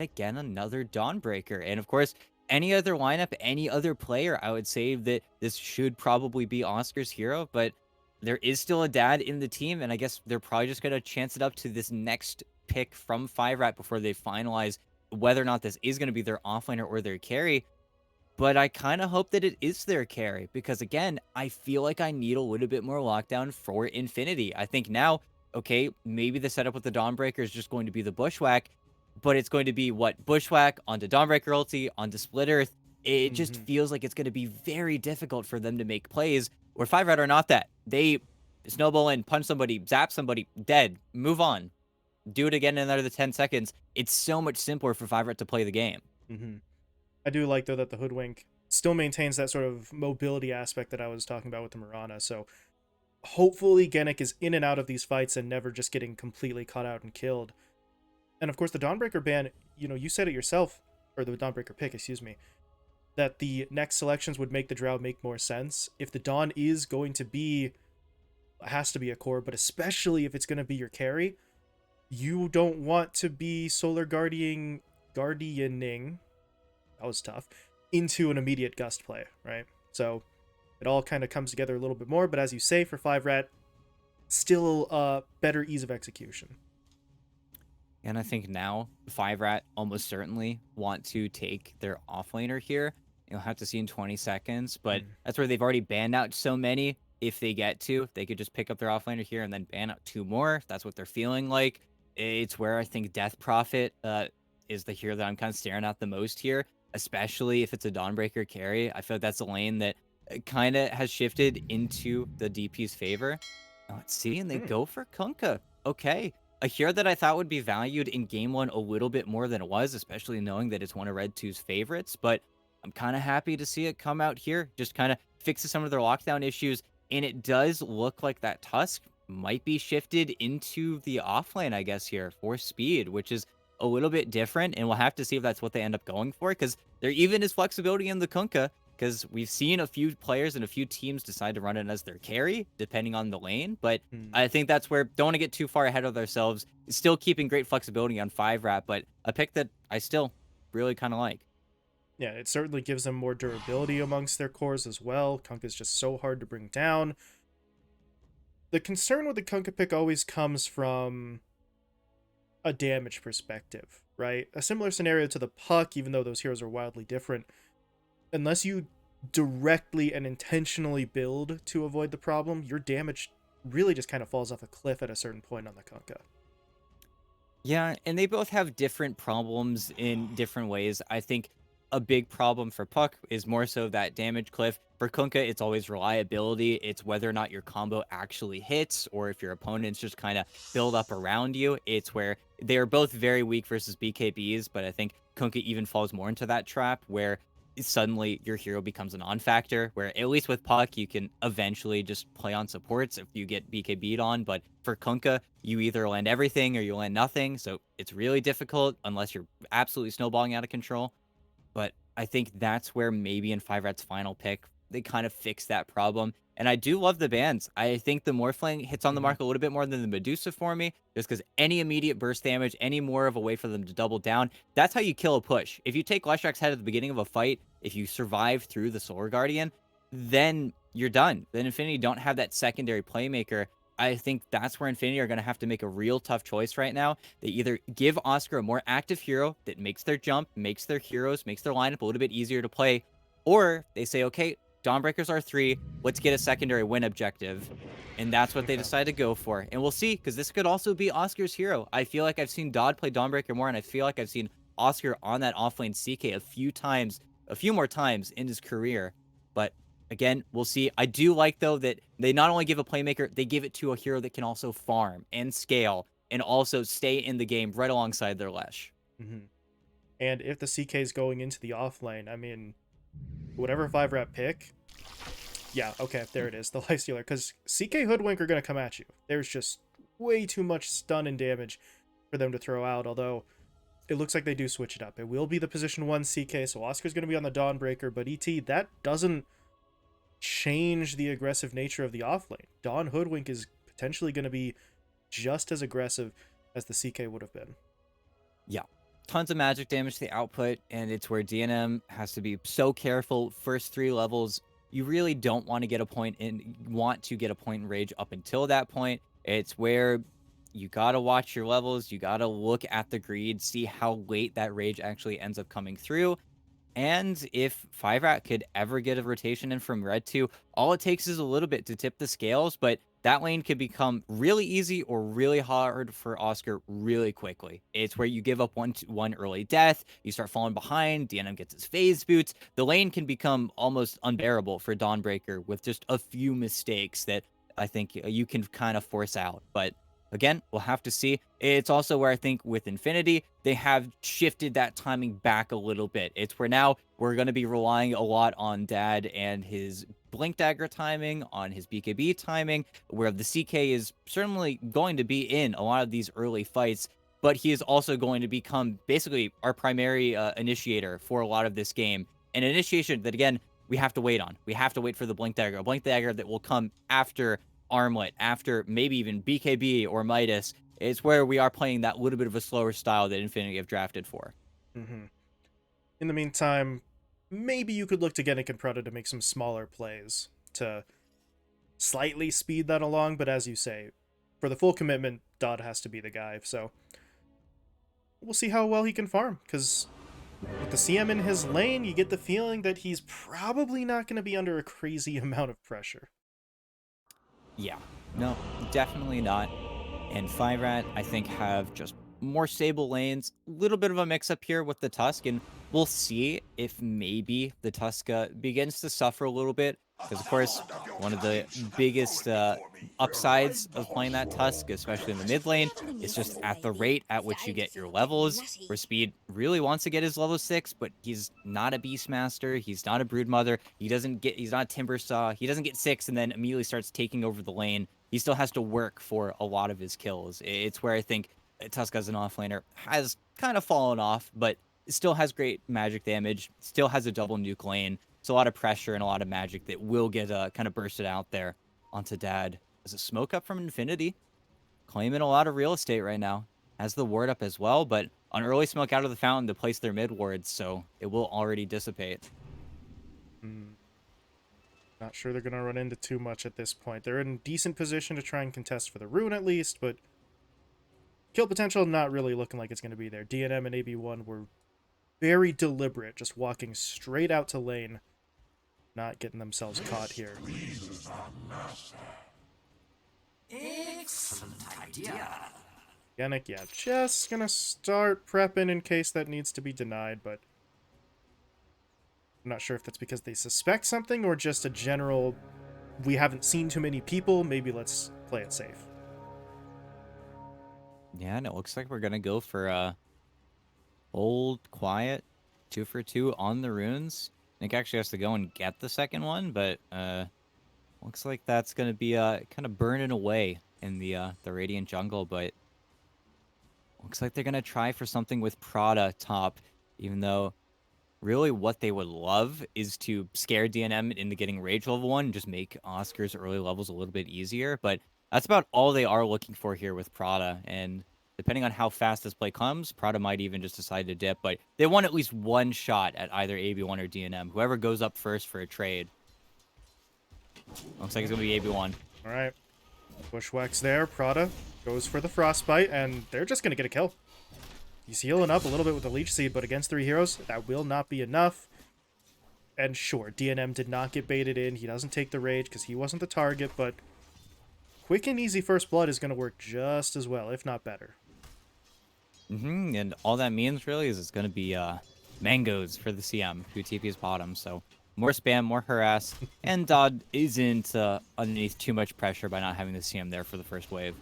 again, another Dawnbreaker. And of course, any other lineup, any other player, I would say that this should probably be Oscar's hero, but there is still a dad in the team, and I guess they're probably just gonna chance it up to this next pick from 5RAT before they finalize whether or not this is gonna be their offlaner or their carry. But I kind of hope that it is their carry because again, I feel like I need a little bit more lockdown for Infinity. I think now, okay, maybe the setup with the Dawnbreaker is just going to be the Bushwhack, but it's going to be what Bushwhack onto Dawnbreaker ulti onto Split Earth. It just Hmm. feels like it's going to be very difficult for them to make plays. Where 5 Red are not that. They snowball in, punch somebody, zap somebody, dead, move on, do it again in another 10 seconds. It's so much simpler for 5 Red to play the game. Hmm. I do like though that the Hoodwink still maintains that sort of mobility aspect that I was talking about with the Mirana. So hopefully Genic is in and out of these fights and never just getting completely caught out and killed. And of course the Dawnbreaker ban, you said it yourself, or the Dawnbreaker pick, excuse me, that the next selections would make the Drow make more sense. If the Dawn is going to be, has to be a core, but especially if it's going to be your carry, you don't want to be Solar Guardianing, that was tough, into an immediate Gust play, right? So it all kind of comes together a little bit more, but as you say, for 5-Rat, still better ease of execution. And I think now 5 Rat almost certainly want to take their offlaner here. You'll have to see in 20 seconds, but Mm. that's where they've already banned out so many. If they get to, they could just pick up their offlaner here and then ban out two more. If that's what they're feeling like. It's where I think Death Prophet is the hero that I'm kind of staring at the most here, especially if it's a Dawnbreaker carry. I feel like that's a lane that kind of has shifted into the DP's favor. Let's see, and they Mm. go for Kunkka. Okay, a hero that I thought would be valued in game one a little bit more than it was, especially knowing that it's one of Red 2's favorites. But I'm kind of happy to see it come out here, just kind of fixes some of their lockdown issues. And it does look like that Tusk might be shifted into the offlane, I guess, here for speed, which is a little bit different. And we'll have to see if that's what they end up going for, because there even is flexibility in the Kunkka because we've seen a few players and a few teams decide to run it as their carry, depending on the lane. But Mm. I think that's where don't want to get too far ahead of ourselves. Still keeping great flexibility on 5 Rat, but a pick that I still really kind of like. Yeah, it certainly gives them more durability amongst their cores as well. Kunkka is just so hard to bring down. The concern with the Kunkka pick always comes from a damage perspective, right? A similar scenario to the Puck, even though those heroes are wildly different. Unless you directly and intentionally build to avoid the problem, your damage really just kind of falls off a cliff at a certain point on the Kunkka. Yeah, and they both have different problems in different ways. I think a big problem for Puck is more so that damage cliff. For Kunkka, it's always reliability. It's whether or not your combo actually hits or if your opponents just kind of build up around you. It's where they are both very weak versus BKBs, but I think Kunkka even falls more into that trap where suddenly your hero becomes a non-factor, where at least with Puck, you can eventually just play on supports if you get BKB'd on. But for Kunkka, you either land everything or you land nothing. So it's really difficult unless you're absolutely snowballing out of control. But I think that's where maybe in 5Rat's final pick, they kind of fix that problem. And I do love the bans. I think the Morphling hits on the Mm-hmm. mark a little bit more than the Medusa for me, just because any immediate burst damage, any more of a way for them to double down, that's how you kill a push. If you take Leshrax's head at the beginning of a fight, if you survive through the Solar Guardian, then you're done. Then Infinity don't have that secondary playmaker. I think that's where Infinity are going to have to make a real tough choice right now. They either give Oscar a more active hero that makes their jump, makes their heroes, makes their lineup a little bit easier to play, or they say, okay, Dawnbreakers are 3, let's get a secondary win objective. And that's what they Okay. decide to go for. And we'll see, because this could also be Oscar's hero. I feel like I've seen Dodd play Dawnbreaker more, and I feel like I've seen Oscar on that offlane CK a few times, a few more times in his career. But again, we'll see. I do like, though, that they not only give a playmaker, they give it to a hero that can also farm and scale and also stay in the game right alongside their Lesh. Mm-hmm. And if the CK is going into the off lane, I mean, whatever 5-Rat pick, yeah, okay, there it is, the Lifestealer. Because CK Hoodwink are going to come at you. There's just way too much stun and damage for them to throw out, although it looks like they do switch it up. It will be the position 1 CK, so Oscar's going to be on the Dawnbreaker, but ET, that doesn't change the aggressive nature of the offlane. Dawn Hoodwink is potentially going to be just as aggressive as the CK would have been. Yeah. tons of magic damage to the output, and it's where DNM has to be so careful. First 3 levels, you really don't want to get a point in rage up until that point. It's where you gotta watch your levels, you gotta look at the greed, see how late that rage actually ends up coming through, and if 5RAT could ever get a rotation in from red 2, all it takes is a little bit to tip the scales, but that lane could become really easy or really hard for Oscar really quickly. It's where you give up one early death, you start falling behind, DNM gets his phase boots. The lane can become almost unbearable for Dawnbreaker with just a few mistakes that I think you can kind of force out. But again, we'll have to see. It's also where I think with Infinity, they have shifted that timing back a little bit. It's where now we're going to be relying a lot on Dad and his Blink Dagger timing, on his BKB timing, where the CK is certainly going to be in a lot of these early fights, but he is also going to become basically our primary initiator for a lot of this game. An initiation that, again, we have to wait on. We have to wait for the Blink Dagger, a Blink Dagger that will come after Armlet, after maybe even BKB or Midas. It's where we are playing that little bit of a slower style that Infinity have drafted for. Mm-hmm. In the meantime, maybe you could look to Genic and Prada to make some smaller plays to slightly speed that along, but as you say, for the full commitment, Dodd has to be the guy, so we'll see how well he can farm, because with the CM in his lane, you get the feeling that he's probably not going to be under a crazy amount of pressure. Yeah, no, definitely not. And 5RAT, I think, have just more stable lanes. A little bit of a mix up here with the Tusk, and we'll see if maybe the Tuska begins to suffer a little bit. Because, of course, one of the biggest upsides of playing that Tusk, especially in the mid lane, is just at the rate at which you get your levels. Where Speed really wants to get his level 6, but he's not a Beastmaster, he's not a Broodmother, he's not a Timbersaw, he doesn't get 6 and then immediately starts taking over the lane. He still has to work for a lot of his kills. It's where I think Tusk as an offlaner has kind of fallen off, but still has great magic damage, still has a double nuke lane. It's a lot of pressure and a lot of magic that will get kind of bursted out there onto Dad. As a smoke up from Infinity, claiming a lot of real estate right now. Has the ward up as well, but on early smoke out of the fountain to place their mid wards, so it will already dissipate. Not sure they're going to run into too much at this point. They're in decent position to try and contest for the rune at least, but kill potential not really looking like it's going to be there. DNM and AB1 were very deliberate, just walking straight out to lane, not getting themselves caught here. Excellent idea. Yannick, yeah, just gonna start prepping in case that needs to be denied, but I'm not sure if that's because they suspect something or just a general, we haven't seen too many people, maybe let's play it safe. Yeah, and it looks like we're gonna go for hold quiet 2 for 2 on the runes. Nick actually has to go and get the second one, but looks like that's gonna be kind of burning away in the Radiant jungle, but looks like they're gonna try for something with Prada top, even though really what they would love is to scare DNM into getting Rage level 1 and just make Oscar's early levels a little bit easier, but that's about all they are looking for here with Prada, and depending on how fast this play comes, Prada might even just decide to dip, but they want at least one shot at either AB1 or DNM. Whoever goes up first for a trade. Looks like it's going to be AB1. Alright, Bushwhack's there, Prada goes for the Frostbite, and they're just gonna get a kill. He's healing up a little bit with the Leech Seed, but against 3 heroes, that will not be enough. And sure, DNM did not get baited in. He doesn't take the Rage because he wasn't the target, but quick and easy First Blood is going to work just as well, if not better. And all that means, really, is it's going to be mangoes for the CM, who TP's bottom, so more spam, more harass, and Dodd isn't underneath too much pressure by not having the CM there for the first wave.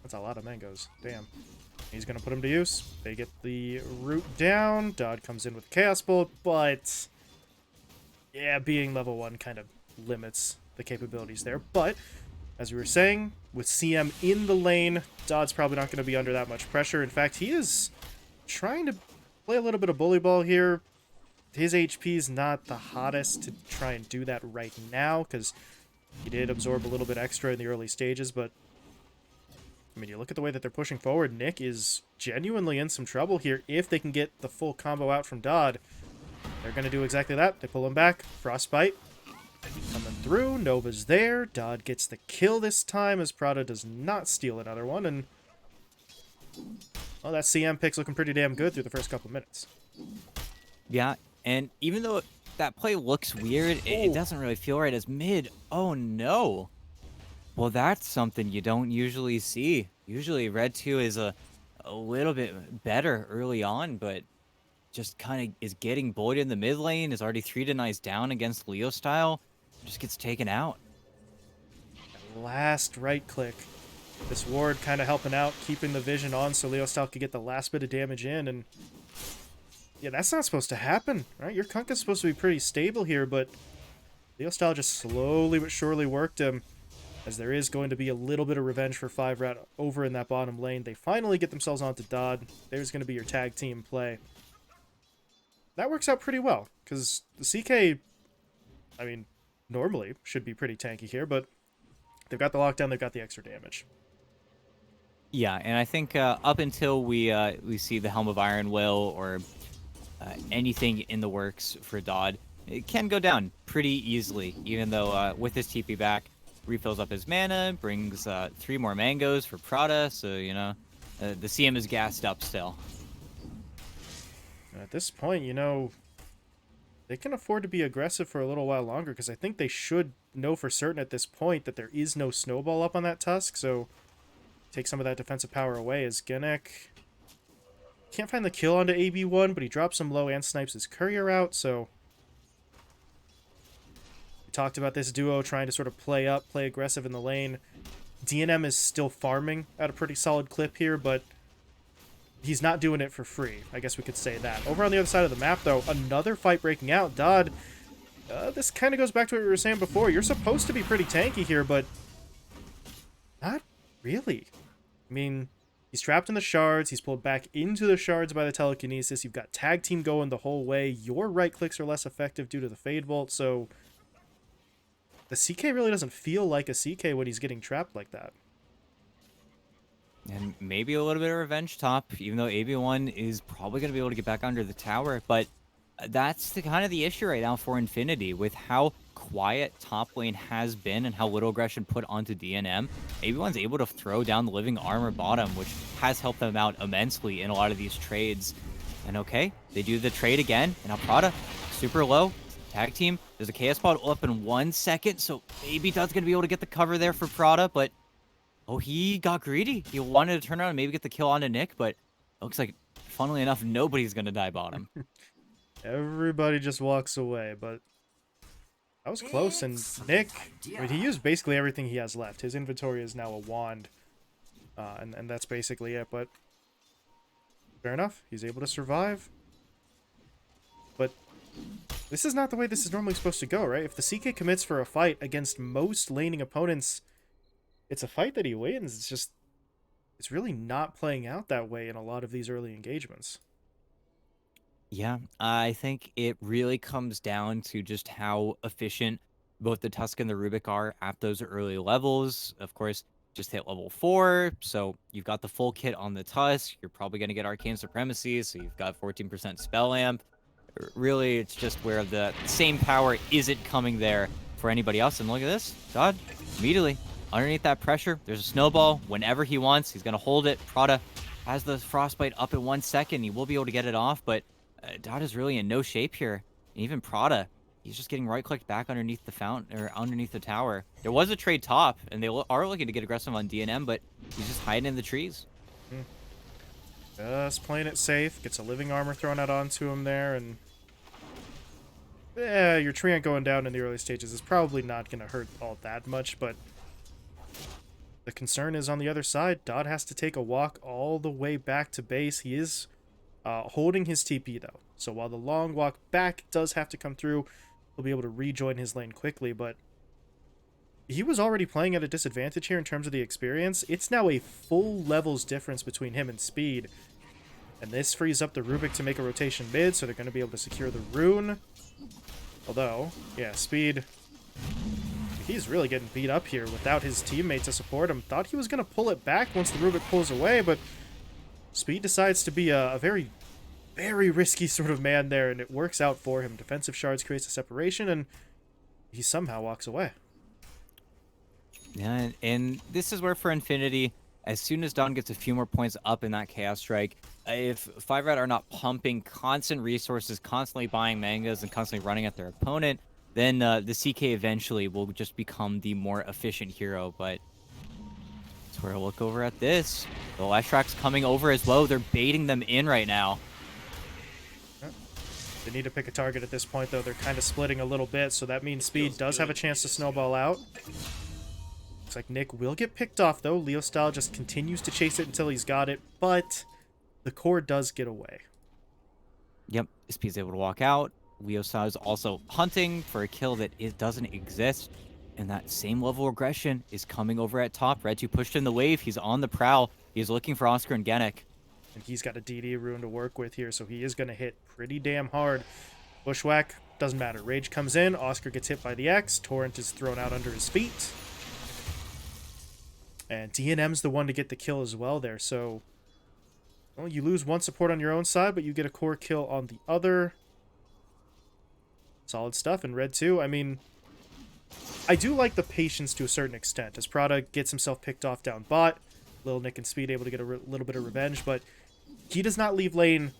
That's a lot of mangoes. Damn. He's going to put them to use. They get the root down. Dodd comes in with Chaos Bolt, but yeah, being level 1 kind of limits the capabilities there. But as we were saying, with CM in the lane, Dodd's probably not going to be under that much pressure. In fact, he is trying to play a little bit of bully ball here. His HP is not the hottest to try and do that right now, because he did absorb a little bit extra in the early stages, but I mean, you look at the way that they're pushing forward, Nick is genuinely in some trouble here. If they can get the full combo out from Dodd, they're going to do exactly that. They pull him back. Frostbite coming through. Nova's there. Dodd gets the kill this time as Prada does not steal another one. And, well, that CM pick's looking pretty damn good through the first couple minutes. Yeah, and even though that play looks weird, it doesn't really feel right as mid. Oh, no. Well, that's something you don't usually see. Usually Red 2 is a little bit better early on, but just kind of is getting bullied in the mid lane, is already 3 denies down against Leo style, just gets taken out. Last right click. This ward kind of helping out, keeping the vision on so Leo style could get the last bit of damage in, and yeah, that's not supposed to happen, right? Your Kunkka's supposed to be pretty stable here, but Leo style just slowly but surely worked him, as there is going to be a little bit of revenge for 5RAT over in that bottom lane. They finally get themselves onto Dodd. There's going to be your tag team play. That works out pretty well, because the CK, I mean, normally should be pretty tanky here, but they've got the lockdown, they've got the extra damage. Yeah, and I think up until we see the Helm of Iron Will or anything in the works for Dodd, it can go down pretty easily, even though with his TP back, refills up his mana, brings 3 more mangoes for Prada, so, you know, the CM is gassed up still. At this point, you know, they can afford to be aggressive for a little while longer, because I think they should know for certain at this point that there is no snowball up on that Tusk, so take some of that defensive power away as Gennec can't find the kill onto AB1, but he drops him low and snipes his courier out, so we talked about this duo trying to sort of play aggressive in the lane. DNM is still farming at a pretty solid clip here, but he's not doing it for free. I guess we could say that. Over on the other side of the map, though, another fight breaking out. Dodd, this kind of goes back to what we were saying before. You're supposed to be pretty tanky here, but not really. I mean, he's trapped in the shards. He's pulled back into the shards by the telekinesis. You've got tag team going the whole way. Your right clicks are less effective due to the Fade Bolt, so the CK really doesn't feel like a CK when he's getting trapped like that. And maybe a little bit of revenge top, even though AB1 is probably going to be able to get back under the tower. But that's kind of the issue right now for Infinity, with how quiet top lane has been and how little aggression put onto DNM. AB1's able to throw down the living armor bottom, which has helped them out immensely in a lot of these trades. And okay, they do the trade again, and now Prada, super low, tag team. There's a KS pod up in 1 second, so maybe Dodd's going to be able to get the cover there for Prada, but oh, he got greedy. He wanted to turn around and maybe get the kill onto Nick, but it looks like, funnily enough, nobody's going to die bottom. Everybody just walks away, but that was close. And Nick, I mean, he used basically everything he has left. His inventory is now a wand, and that's basically it. But fair enough. He's able to survive. But this is not the way this is normally supposed to go, right? If the CK commits for a fight against most laning opponents, it's a fight that he wins. It's really not playing out that way in a lot of these early engagements. Yeah, I think it really comes down to just how efficient both the Tusk and the Rubik are at those early levels. Of course, just hit level 4, so you've got the full kit on the Tusk. You're probably going to get Arcane Supremacy, so you've got 14% Spell Amp. Really, it's just where the same power isn't coming there for anybody else. And look at this. Dodd, immediately, underneath that pressure, there's a snowball. Whenever he wants, he's going to hold it. Prada has the Frostbite up in 1 second. He will be able to get it off, but Dodd is really in no shape here. And even Prada, he's just getting right-clicked back underneath the fountain or underneath the tower. There was a trade top, and they are looking to get aggressive on DNM, but he's just hiding in the trees. Just playing it safe. Gets a living armor thrown out onto him there, and yeah, your treant going down in the early stages is probably not going to hurt all that much, but the concern is on the other side. Dodd has to take a walk all the way back to base. He is holding his TP, though. So while the long walk back does have to come through, he'll be able to rejoin his lane quickly, but he was already playing at a disadvantage here in terms of the experience. It's now a full levels difference between him and Speed, and this frees up the Rubik to make a rotation mid, so they're going to be able to secure the rune. Although, yeah, Speed, He's really getting beat up here without his teammate to support him. Thought he was going to pull it back once the Rubik pulls away, but Speed decides to be a very, very risky sort of man there, and it works out for him. Defensive shards creates a separation, and he somehow walks away. Yeah, and this is where for Infinity, as soon as Dawn gets a few more points up in that Chaos Strike, if 5RAT are not pumping constant resources, constantly buying mangas, and constantly running at their opponent, then the CK eventually will just become the more efficient hero. But that's where I look over at this. The Leshracs coming over as well. They're baiting them in right now. They need to pick a target at this point, though. They're kind of splitting a little bit, so that means Speed does have a chance to snowball out. Looks like Nick will get picked off, though. Leo Style just continues to chase it until he's got it, but the core does get away. Yep, Speed's able to walk out. Leo Style is also hunting for a kill that it doesn't exist. And that same level of aggression is coming over at top. Red 2 pushed in the wave. He's on the prowl. He's looking for Oscar and Genic. And he's got a DD rune to work with here, so he is going to hit pretty damn hard. Bushwhack, doesn't matter. Rage comes in. Oscar gets hit by the X. Torrent is thrown out under his feet. And DNM's the one to get the kill as well there, so... Well, you lose one support on your own side, but you get a core kill on the other. Solid stuff in Red 2. I mean, I do like the patience to a certain extent, as Prada gets himself picked off down bot. Lil Nick and Speed able to get a little bit of revenge, but he does not leave lane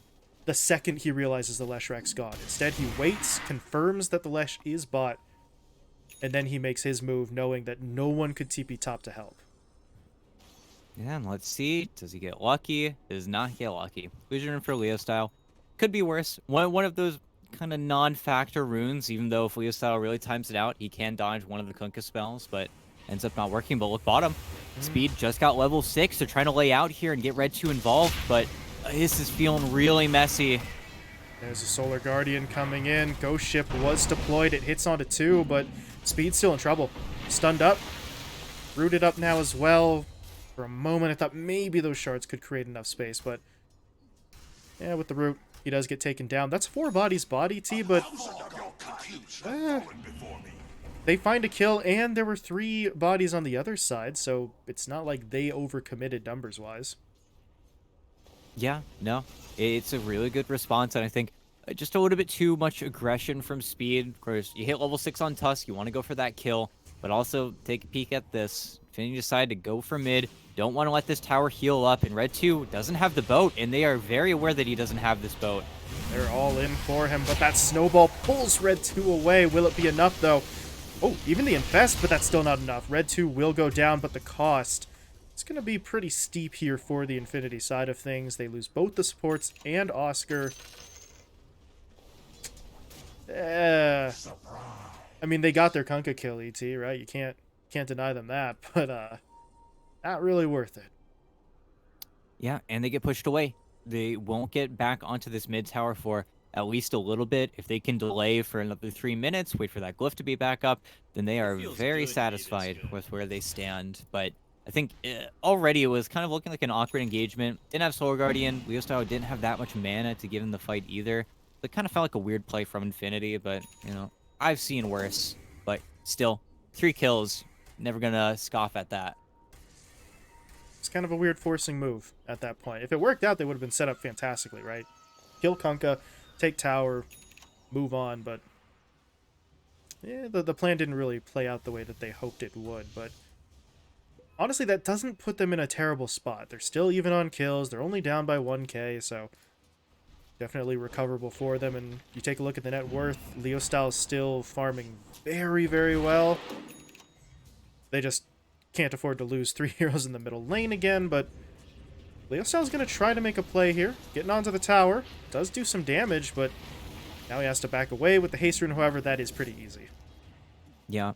the second he realizes the Leshrac's gone. Instead, he waits, confirms that the Lesh is bot, and then he makes his move, knowing that no one could TP top to help. Yeah, and let's see. Does he get lucky? Does not get lucky. Illusion for Leo Style. Could be worse. One of those kind of non-factor runes, even though if Leo Style really times it out, he can dodge one of the Kunkka spells, but ends up not working. But look bottom. Speed just got level 6. They're trying to lay out here and get Red 2 involved, but this is feeling really messy. There's a Solar Guardian coming in. Ghost Ship was deployed. It hits onto 2, but Speed's still in trouble. Stunned up. Rooted up now as well. For a moment, I thought maybe those shards could create enough space, but yeah, with the root, he does get taken down. That's 4 bodies body T, but they find a kill, and there were 3 bodies on the other side, so it's not like they overcommitted numbers-wise. Yeah, no, it's a really good response, and I think just a little bit too much aggression from Speed. Of course, you hit level 6 on Tusk, you want to go for that kill, but also take a peek at this. Infinity decide to go for mid. Don't want to let this tower heal up, and Red 2 doesn't have the boat, and they are very aware that he doesn't have this boat. They're all in for him, but that snowball pulls Red 2 away. Will it be enough, though? Oh, even the infest, but that's still not enough. Red 2 will go down, but the cost is going to be pretty steep here for the Infinity side of things. They lose both the supports and Oscar. I mean, they got their Kunkka kill, ET, right? You can't deny them that, but not really worth it. Yeah, and they get pushed away. They won't get back onto this mid tower for at least a little bit. If they can delay for another 3 minutes, wait for that glyph to be back up, then they are very satisfied with where they stand. But I think already it was kind of looking like an awkward engagement. Didn't have Solar Guardian. Leo Style didn't have that much mana to give him the fight either. It kind of felt like a weird play from Infinity, but, you know, I've seen worse. But still, 3 kills. Never gonna scoff at that. It's kind of a weird forcing move at that point. If it worked out, they would have been set up fantastically, right? Kill Kunkka, take tower, move on, but yeah, the plan didn't really play out the way that they hoped it would, but honestly, that doesn't put them in a terrible spot. They're still even on kills. They're only down by 1k, so definitely recoverable for them. And you take a look at the net worth, Leo Style is still farming very, very well. They just can't afford to lose 3 heroes in the middle lane again, but Leo Style's going to try to make a play here. Getting onto the tower. Does do some damage, but now he has to back away with the haste rune. However, that is pretty easy. Yeah.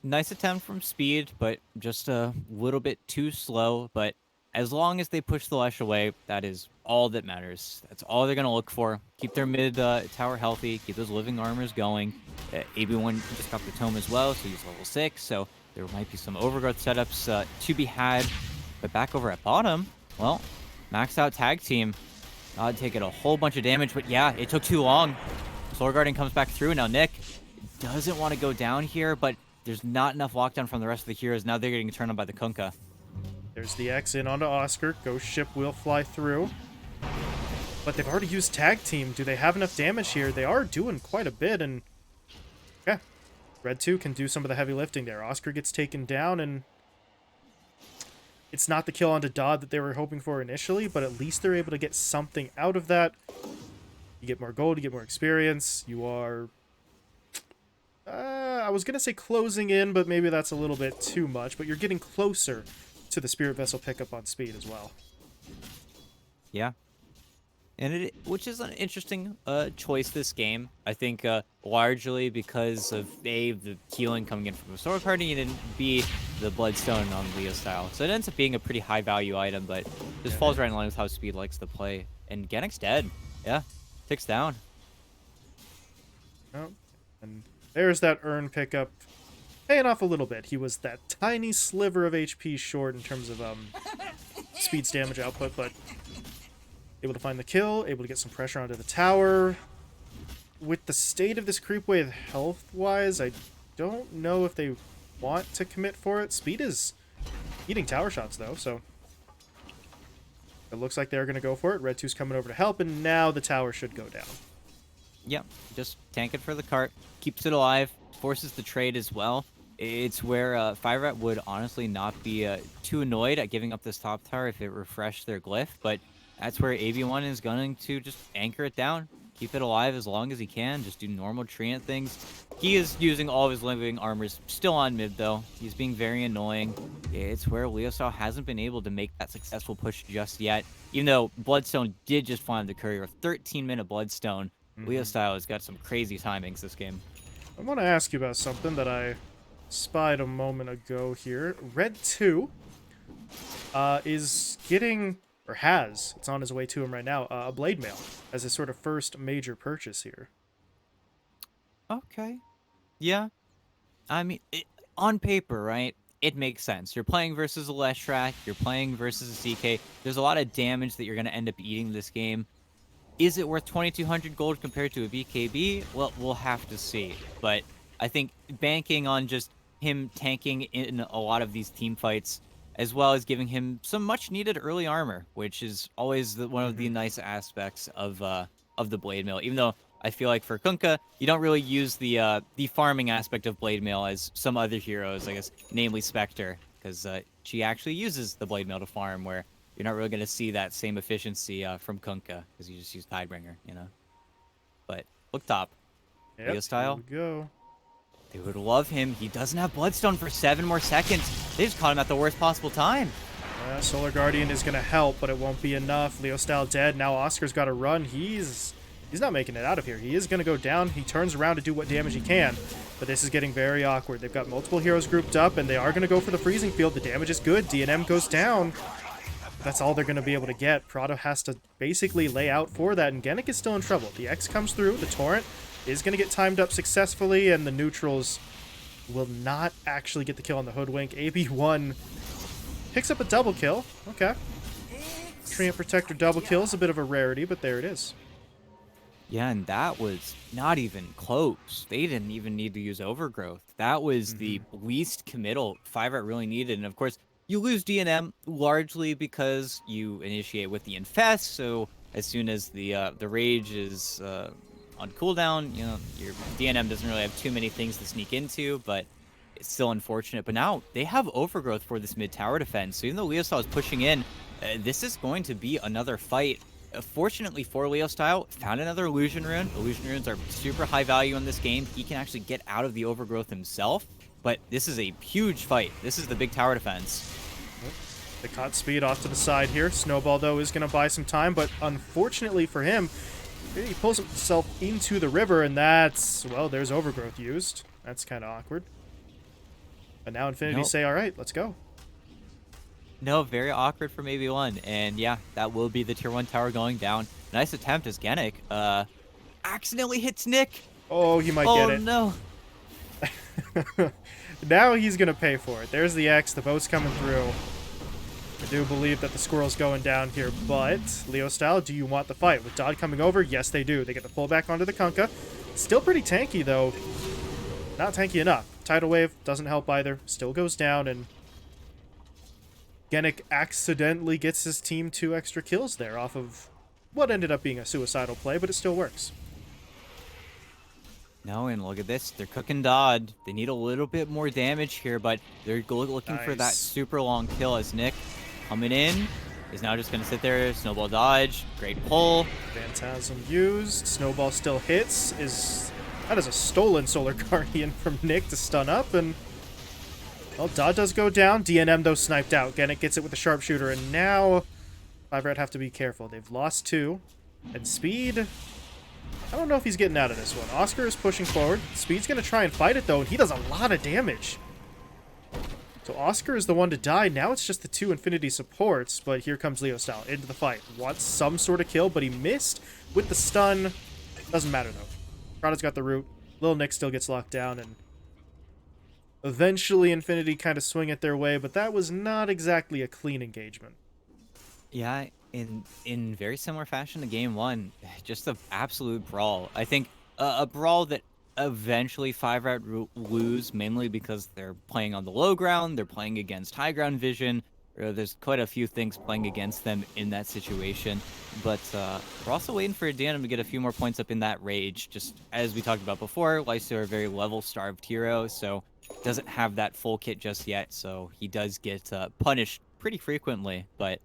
Nice attempt from Speed, but just a little bit too slow. But as long as they push the Lesh away, that is all that matters. That's all they're going to look for. Keep their mid tower healthy. Keep those living armors going. AB1 just got the tome as well, so he's level 6. So there might be some overgrowth setups to be had. But back over at bottom, well, maxed out tag team. God, taking a whole bunch of damage, but yeah, it took too long. Solar Guardian comes back through. Now Nick doesn't want to go down here, but there's not enough lockdown from the rest of the heroes. Now they're getting turned on by the Kunkka. There's the X in onto Oscar. Ghost Ship will fly through. But they've already used Tag Team. Do they have enough damage here? They are doing quite a bit, and... yeah. Red 2 can do some of the heavy lifting there. Oscar gets taken down, and... it's not the kill onto Dodd that they were hoping for initially, but at least they're able to get something out of that. You get more gold, you get more experience. You are... I was going to say closing in, but maybe that's a little bit too much. But you're getting closer to the Spirit Vessel pickup on speed as well. Yeah. And which is an interesting choice this game. I think largely because of A, the healing coming in from a sword party, and B, the Bloodstone on Leo style. So it ends up being a pretty high value item, but just falls right in line with how Speed likes to play. And Gennic's dead. Yeah. Ticks down. Oh, and there's that urn pickup. Paying off a little bit. He was that tiny sliver of HP short in terms of Speed's damage output, but able to find the kill, able to get some pressure onto the tower. With the state of this creep wave health-wise, I don't know if they want to commit for it. Speed is eating tower shots, though, so it looks like they're going to go for it. Red 2's coming over to help, and now the tower should go down. Yep, just tank it for the cart, keeps it alive, forces the trade as well. It's where 5RAT would honestly not be too annoyed at giving up this top tower if it refreshed their glyph, but that's where AB1 is going to just anchor it down, keep it alive as long as he can, just do normal treant things. He is using all of his living armors still on mid, though. He's being very annoying. It's where Leo Style hasn't been able to make that successful push just yet, even though Bloodstone did just find the courier. 13-minute Bloodstone. Leo Style has got some crazy timings this game. I want to ask you about something that I spied a moment ago here. Red 2 is getting, or has, it's on his way to him right now, a blade mail as his sort of first major purchase here. Okay. Yeah. I mean, on paper, right? It makes sense. You're playing versus a Leshrac, you're playing versus a CK. There's a lot of damage that you're going to end up eating this game. Is it worth 2,200 gold compared to a BKB? Well, we'll have to see. But I think banking on just him tanking in a lot of these team fights, as well as giving him some much-needed early armor, which is always one of the nice aspects of the Blade Mail. Even though I feel like for Kunkka, you don't really use the farming aspect of Blade Mail as some other heroes, I guess, namely Spectre, because she actually uses the Blade Mail to farm, where you're not really going to see that same efficiency from Kunkka, because you just use Tidebringer, you know? But look top. Yep, Leo style. here we go. They would love him. He doesn't have Bloodstone for 7 more seconds. They just caught him at the worst possible time. Solar Guardian is going to help, but it won't be enough. Leo Style dead. Now Oscar's got to run. He's not making it out of here. He is going to go down. He turns around to do what damage he can, but this is getting very awkward. They've got multiple heroes grouped up, and they are going to go for the freezing field. The damage is good. DNM goes down. That's all they're going to be able to get. Prado has to basically lay out for that, and Gennic is still in trouble. The X comes through. The Torrent is going to get timed up successfully, and the neutrals will not actually get the kill on the Hoodwink. AB1 picks up a double kill. Okay. Treant Protector double kill is a bit of a rarity, but there it is. Yeah, and that was not even close. They didn't even need to use Overgrowth. That was the least committal 5RAT really needed. And of course, you lose DNM largely because you initiate with the Infest. So as soon as the Rage is on cooldown, you know, your DNM doesn't really have too many things to sneak into, but it's still unfortunate. But now they have Overgrowth for this mid-tower defense. So even though Leo Style is pushing in, this is going to be another fight. Fortunately for Leo Style, found another Illusion Rune. Illusion Runes are super high value in this game. He can actually get out of the Overgrowth himself, but this is a huge fight. This is the big tower defense. They caught Speed off to the side here. Snowball, though, is going to buy some time, but unfortunately for him, he pulls himself into the river, and that's, well, there's Overgrowth used. That's kind of awkward. But now Infinity say, all right, let's go. No, very awkward for maybe one. And yeah, that will be the tier 1 tower going down. Nice attempt as Gennic accidentally hits Nick. Oh, he might get it. Oh, no. Now he's going to pay for it. There's the X. The boat's coming through. I do believe that the squirrel's going down here, but Leo Style, do you want the fight? With Dodd coming over, yes, they do. They get the pull back onto the Kunkka. Still pretty tanky, though. Not tanky enough. Tidal Wave doesn't help either. Still goes down, and Genic accidentally gets his team 2 extra kills there off of what ended up being a suicidal play, but it still works. No, and look at this. They're cooking Dodd. They need a little bit more damage here, but they're looking for that Nice. super long kill as Nick coming in is now just going to sit there. Snowball dodge. Great pull. Phantasm used. Snowball still hits. That is a stolen Solar Guardian from Nick to stun up, and well, Dodd does go down. DNM, though, sniped out. Genic gets it with the sharpshooter, and now 5RAT have to be careful. They've lost 2. And Speed, I don't know if he's getting out of this one. Oscar is pushing forward. Speed's going to try and fight it, though, and he does a lot of damage. So Oscar is the one to die. Now it's just the 2 Infinity supports, but here comes Leo Style into the fight. Wants some sort of kill, but he missed with the stun. Doesn't matter, though. Prada's got the root. Lil Nick still gets locked down, and eventually Infinity kind of swing it their way, but that was not exactly a clean engagement. Yeah, in very similar fashion to game 1, just an absolute brawl. I think a brawl that eventually 5RAT lose, mainly because they're playing on the low ground, they're playing against high ground vision. There's quite a few things playing against them in that situation, but we're also waiting for Denim to get a few more points up in that rage. Just as we talked about before, Lyso are a very level-starved hero, so doesn't have that full kit just yet, so he does get punished pretty frequently, but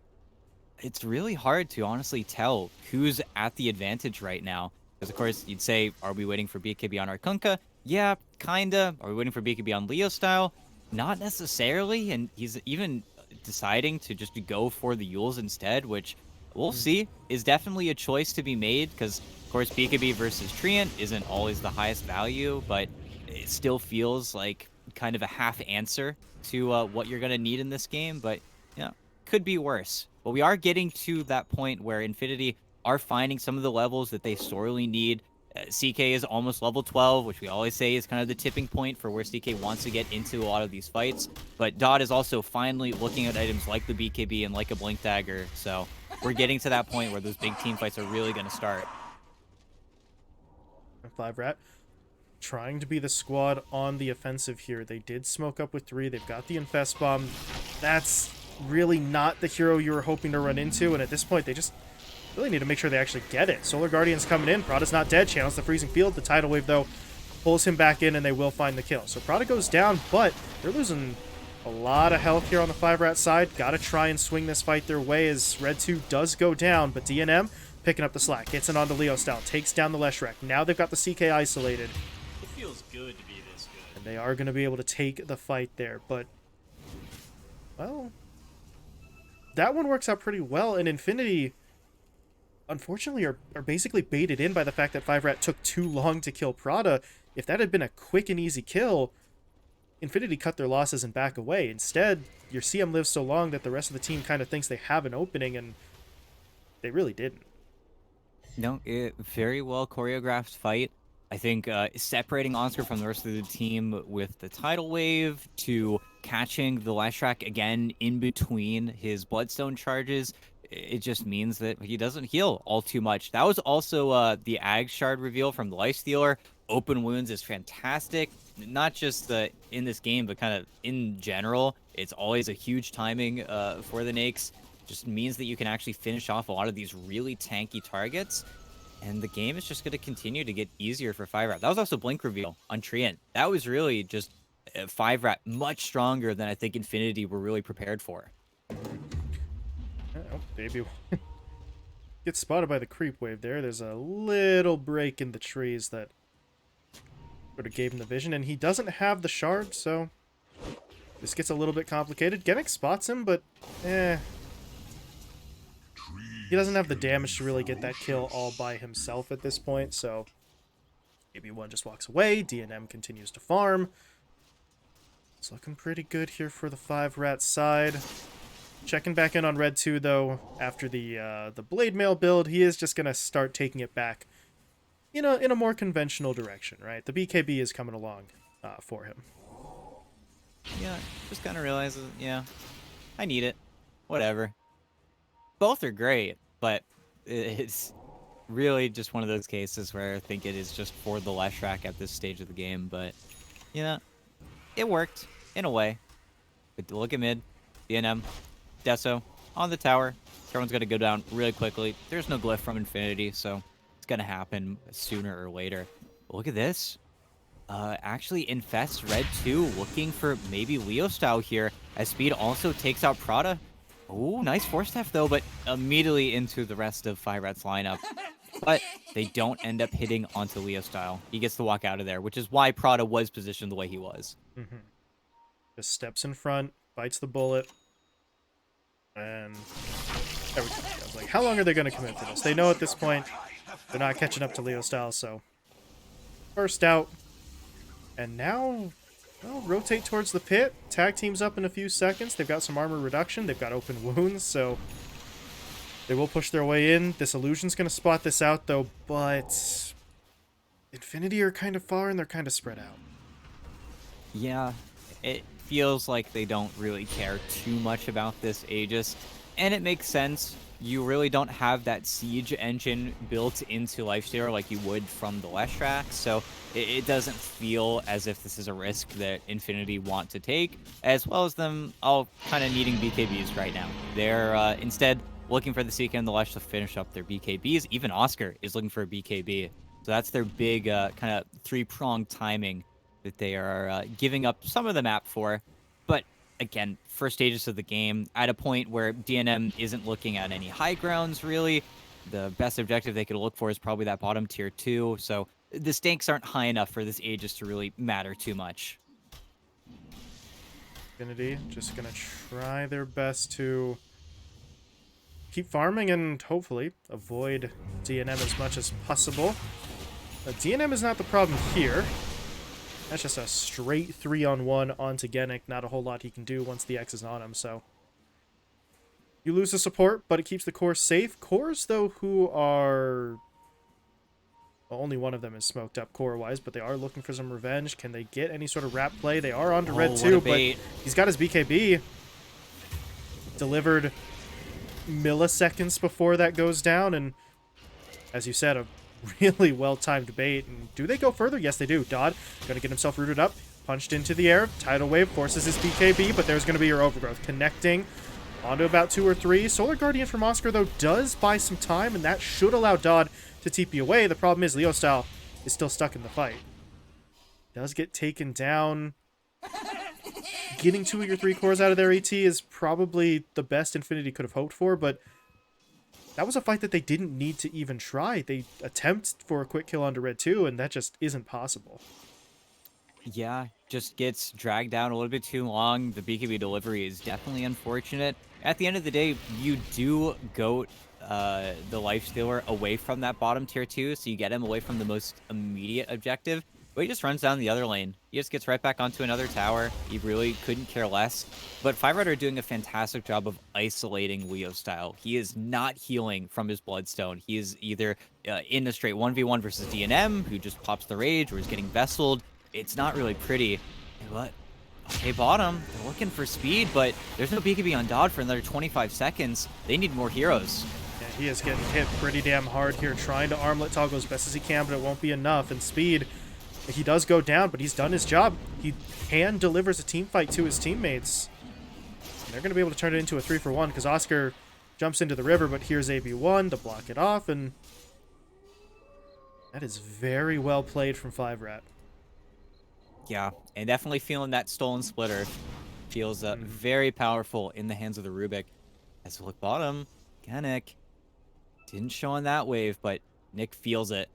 it's really hard to honestly tell who's at the advantage right now. Because, of course, you'd say, are we waiting for BKB on Arkunka? Yeah, kinda. Are we waiting for BKB on Leo Style? Not necessarily, and he's even deciding to just go for the Yules instead, which we'll see is definitely a choice to be made, because, of course, BKB versus Treant isn't always the highest value, but it still feels like kind of a half answer to what you're going to need in this game, but, yeah, could be worse. But we are getting to that point where Infinity are finding some of the levels that they sorely need. CK is almost level 12, which we always say is kind of the tipping point for where CK wants to get into a lot of these fights. But Dodd is also finally looking at items like the BKB and like a Blink Dagger. So we're getting to that point where those big team fights are really going to start. 5RAT trying to be the squad on the offensive here. They did smoke up with 3. They've got the Infest Bomb. That's really not the hero you were hoping to run into, and at this point they just really need to make sure they actually get it. Solar Guardian's coming in. Prada's not dead. Channels the Freezing Field. The Tidal Wave, though, pulls him back in, and they will find the kill. So Prada goes down, but they're losing a lot of health here on the 5RAT side. Gotta try and swing this fight their way as Red 2 does go down, but DNM picking up the slack. Gets it onto Leo Style. Takes down the Leshrac. Now they've got the CK isolated. It feels good to be this good. And they are going to be able to take the fight there, but, well, that one works out pretty well, and Infinity, unfortunately, are basically baited in by the fact that 5RAT took too long to kill Prada. If that had been a quick and easy kill, Infinity cut their losses and back away. Instead, your CM lives so long that the rest of the team kind of thinks they have an opening, and they really didn't. No, very well choreographed fight. I think separating Oscar from the rest of the team with the Tidal Wave to catching the Leshrac again in between his Bloodstone charges, it just means that he doesn't heal all too much. That was also the Ag Shard reveal from the Lifestealer. Open wounds is fantastic, not just in this game, but kind of in general. It's always a huge timing for the Nakes. Just means that you can actually finish off a lot of these really tanky targets. And the game is just going to continue to get easier for 5RAT. That was also Blink reveal on Treant. That was really just 5RAT much stronger than I think Infinity were really prepared for. Oh, baby. Gets spotted by the creep wave there. There's a little break in the trees that sort of gave him the vision. And he doesn't have the shard, so this gets a little bit complicated. Genic spots him, but he doesn't have the damage to really get that kill all by himself at this point, so AB1 just walks away. DNM continues to farm. It's looking pretty good here for the 5RAT side. Checking back in on Red 2, though, after the Blade Mail build, he is just going to start taking it back in a more conventional direction, right? The BKB is coming along for him. Yeah, just kind of realizes, yeah, I need it. Whatever. Both are great, but it's really just one of those cases where I think it is just for the Leshrac at this stage of the game, but, yeah, it worked in a way. But look at mid, DNM, Deso on the tower. Everyone's gonna go down really quickly. There's no glyph from Infinity, so it's gonna happen sooner or later. But look at this. Actually, Infest Red 2 looking for maybe Leo style here, as Speed also takes out Prada. Oh, nice force staff though, but immediately into the rest of 5RAT's lineup. But they don't end up hitting onto Leo style. He gets to walk out of there, which is why Prada was positioned the way he was. Just steps in front, bites the bullet, and everything goes. Like, how long are they going to commit to this? They know at this point they're not catching up to Leo style, so first out. And now, well, rotate towards the pit. Tag team's up in a few seconds. They've got some armor reduction. They've got open wounds, so they will push their way in. This Illusion's going to spot this out, though, but Infinity are kind of far and they're kind of spread out. Yeah, it feels like they don't really care too much about this Aegis, and it makes sense. You really don't have that siege engine built into Lifestealer like you would from the Leshrac, so it doesn't feel as if this is a risk that Infinity want to take, as well as them all kind of needing BKBs right now. They're instead looking for the Seeker and the Lesh to finish up their BKBs. Even Oscar is looking for a BKB, so that's their big kind of three-pronged timing that they are giving up some of the map for. But again, first stages of the game, at a point where DNM isn't looking at any high grounds, really. The best objective they could look for is probably that bottom tier 2, so the stakes aren't high enough for this Aegis to really matter too much. Infinity just going to try their best to keep farming and hopefully avoid DNM as much as possible. DNM is not the problem here. That's just a straight 3-on-1 onto Genic. Not a whole lot he can do once the X is on him, so you lose the support, but it keeps the core safe. Cores, though, who are... Well, only one of them is smoked up core-wise, but they are looking for some revenge. Can they get any sort of wrap play? They are on to Red 2, but he's got his BKB delivered milliseconds before that goes down, and as you said, a really well-timed bait. And do they go further? Yes, they do. Dodd going to get himself rooted up, punched into the air. Tidal Wave forces his BKB, but there's going to be your Overgrowth connecting onto about 2 or 3. Solar Guardian from Oscar, though, does buy some time, and that should allow Dodd to TP away. The problem is Leo Style is still stuck in the fight. Does get taken down. Getting 2 of your 3 cores out of their AT is probably the best Infinity could have hoped for, but that was a fight that they didn't need to even try. They attempt for a quick kill onto Red 2, and that just isn't possible. Yeah, just gets dragged down a little bit too long. The BKB delivery is definitely unfortunate. At the end of the day, you do goat the Lifestealer away from that bottom tier 2, so you get him away from the most immediate objective. But he just runs down the other lane. He just gets right back onto another tower. He really couldn't care less. But 5RAT are doing a fantastic job of isolating Leo style. He is not healing from his Bloodstone. He is either in a straight 1v1 versus DNM, who just pops the rage, or is getting vesseled. It's not really pretty. But okay, bottom, they're looking for speed, but there's no BKB on Dodd for another 25 seconds. They need more heroes. Yeah, he is getting hit pretty damn hard here, trying to armlet toggle as best as he can, but it won't be enough. And Speed, he does go down, but he's done his job. He delivers a team fight to his teammates. And they're going to be able to turn it into a 3-for-1 because Oscar jumps into the river, but here's AB1 to block it off, and that is very well played from 5RAT. Yeah, and definitely feeling that stolen splitter. Feels very powerful in the hands of the Rubik. As we look bottom, Genic didn't show on that wave, but Nick feels it.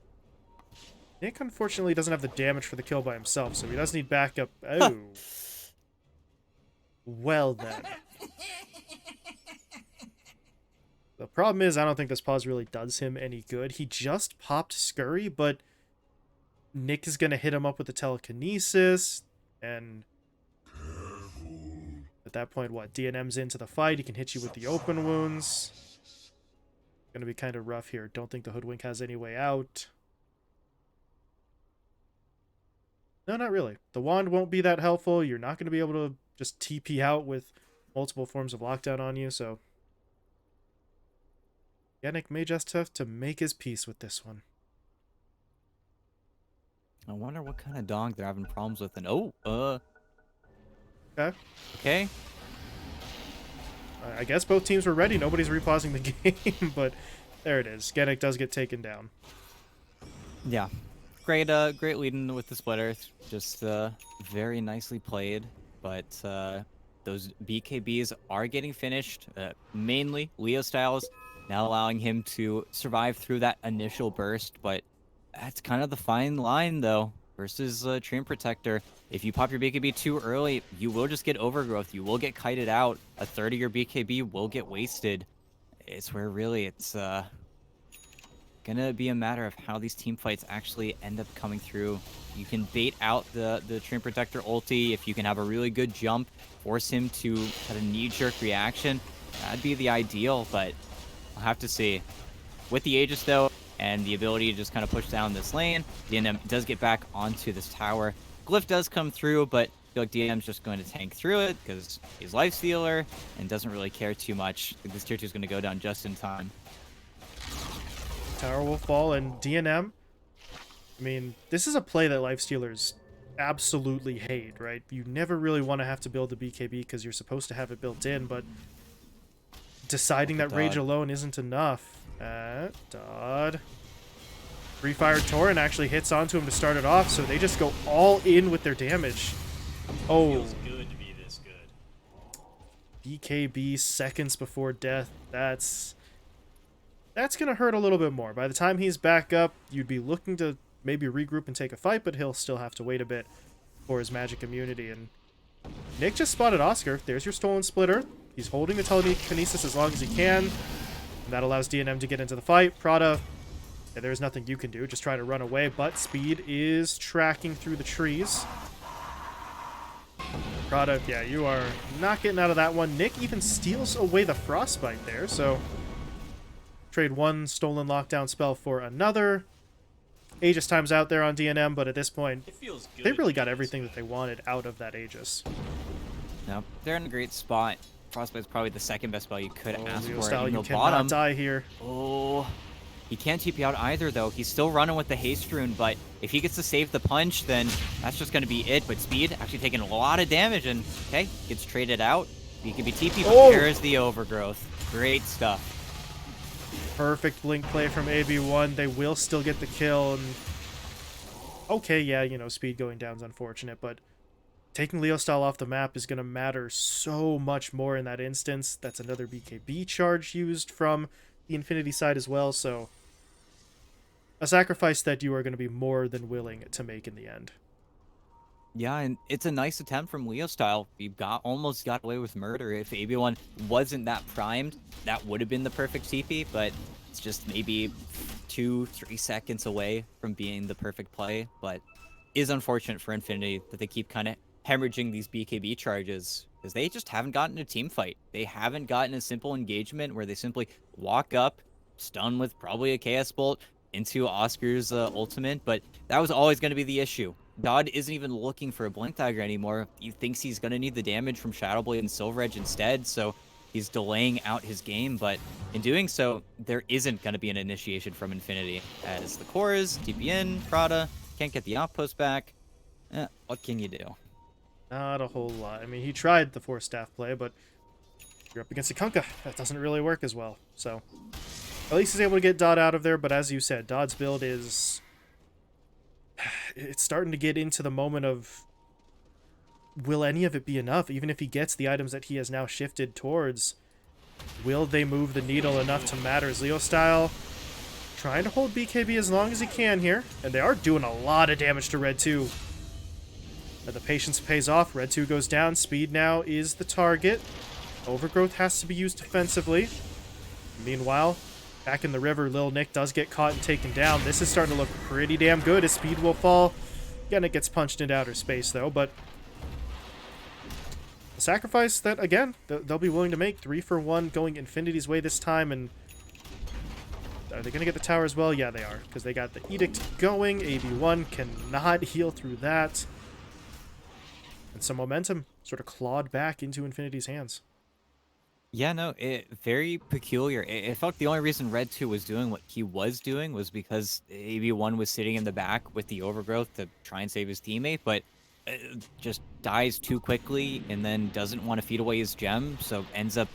Nick, unfortunately, doesn't have the damage for the kill by himself, so he does need backup. Oh. Well, then. The problem is, I don't think this pause really does him any good. He just popped Scurry, but Nick is going to hit him up with the telekinesis, and at that point, what? DNM's into the fight. He can hit you with the open wounds. Going to be kind of rough here. Don't think the Hoodwink has any way out. No, not really. The wand won't be that helpful. You're not going to be able to just TP out with multiple forms of lockdown on you, so Yannick may just have to make his peace with this one. I wonder what kind of dog they're having problems with. And Okay. Okay. I guess both teams were ready. Nobody's repausing the game, but there it is. Genic does get taken down. Yeah. Great great leading with the splitter. Just very nicely played, but those BKBs are getting finished. Mainly Leo Styles now allowing him to survive through that initial burst, but that's kind of the fine line though versus Treant Protector. If you pop your BKB too early, you will just get overgrowth. You will get kited out. A third of your BKB will get wasted. It's where really it's gonna be a matter of how these team fights actually end up coming through. You can bait out the Treant Protector ulti if you can have a really good jump, force him to have a knee-jerk reaction. That'd be the ideal, but I'll have to see. With the Aegis though, and the ability to just kind of push down this lane, DNM does get back onto this tower. Glyph does come through, but I feel like DNM's just going to tank through it because he's Lifestealer and doesn't really care too much. I think this tier 2 is going to go down just in time. Tower will fall, and DNM, I mean, this is a play that Lifestealers absolutely hate, right? You never really want to have to build a BKB because you're supposed to have it built in, but deciding that Rage alone isn't enough. Dodd. Free Fire Torrent actually hits onto him to start it off, so they just go all in with their damage. Oh. Feels good to be this good. BKB seconds before death. That's gonna hurt a little bit more. By the time he's back up, you'd be looking to maybe regroup and take a fight, but he'll still have to wait a bit for his magic immunity. And Nick just spotted Oscar. There's your stolen splitter. He's holding the telekinesis as long as he can. And that allows DNM to get into the fight. Prada, yeah, there's nothing you can do. Just try to run away, but Speed is tracking through the trees. Prada, yeah, you are not getting out of that one. Nick even steals away the Frostbite there, so trade one stolen lockdown spell for another. Aegis times out there on DNM, but at this point, It feels good. they really got everything that they wanted out of that Aegis. No, they're in a great spot. Frostbite's probably the second best spell you could ask Leo for. Style, Even you though cannot bottom, die here. oh, he can't TP out either though. He's still running with the haste rune, but if he gets to save the punch, then that's just going to be it. But Speed actually taking a lot of damage, and okay, gets traded out. He could be TP, but Oh! there's the overgrowth. Great stuff. Perfect blink play from AB1. They will still get the kill. And okay, yeah, you know, Speed going down is unfortunate, but taking Leo Style off the map is going to matter so much more in that instance. That's another BKB charge used from the Infinity side as well, so a sacrifice that you are going to be more than willing to make in the end. Yeah, and it's a nice attempt from Leo Style. He almost got away with murder. If AB1 wasn't that primed, that would have been the perfect TP, but it's just maybe 2-3 seconds away from being the perfect play. But is unfortunate for Infinity that they keep kind of hemorrhaging these BKB charges because they just haven't gotten a team fight. They haven't gotten a simple engagement where they simply walk up, stun with probably a KS bolt into Oscar's ultimate, but that was always going to be the issue. Dodd isn't even looking for a Blink Dagger anymore. He thinks he's going to need the damage from Shadow Blade and Silver Edge instead, so he's delaying out his game, but in doing so, there isn't going to be an initiation from Infinity, as the cores, TPN, Prada, can't get the outpost back. What can you do? Not a whole lot. I mean, he tried the 4-staff play, but you're up against a Kunkka. That doesn't really work as well, so at least he's able to get Dodd out of there, but as you said, Dodd's build is... it's starting to get into the moment of, will any of it be enough? Even if he gets the items that he has now shifted towards, will they move the needle enough to matter? As Leo Style trying to hold BKB as long as he can here, and they are doing a lot of damage to Red 2. But the patience pays off. Red 2 goes down. Speed now is the target. Overgrowth has to be used defensively. Meanwhile, back in the river, Lil Nick does get caught and taken down. This is starting to look pretty damn good as Speed will fall. Again, it gets punched into outer space, though, but a sacrifice that, again, they'll be willing to make. 3 for 1 going Infinity's way this time, and are they going to get the tower as well? Yeah, they are, because they got the Edict going. AB1 cannot heal through that. And some momentum sort of clawed back into Infinity's hands. Yeah, no, very peculiar. It felt like the only reason Red 2 was doing what he was doing was because AB1 was sitting in the back with the overgrowth to try and save his teammate, but just dies too quickly and then doesn't want to feed away his gem, so ends up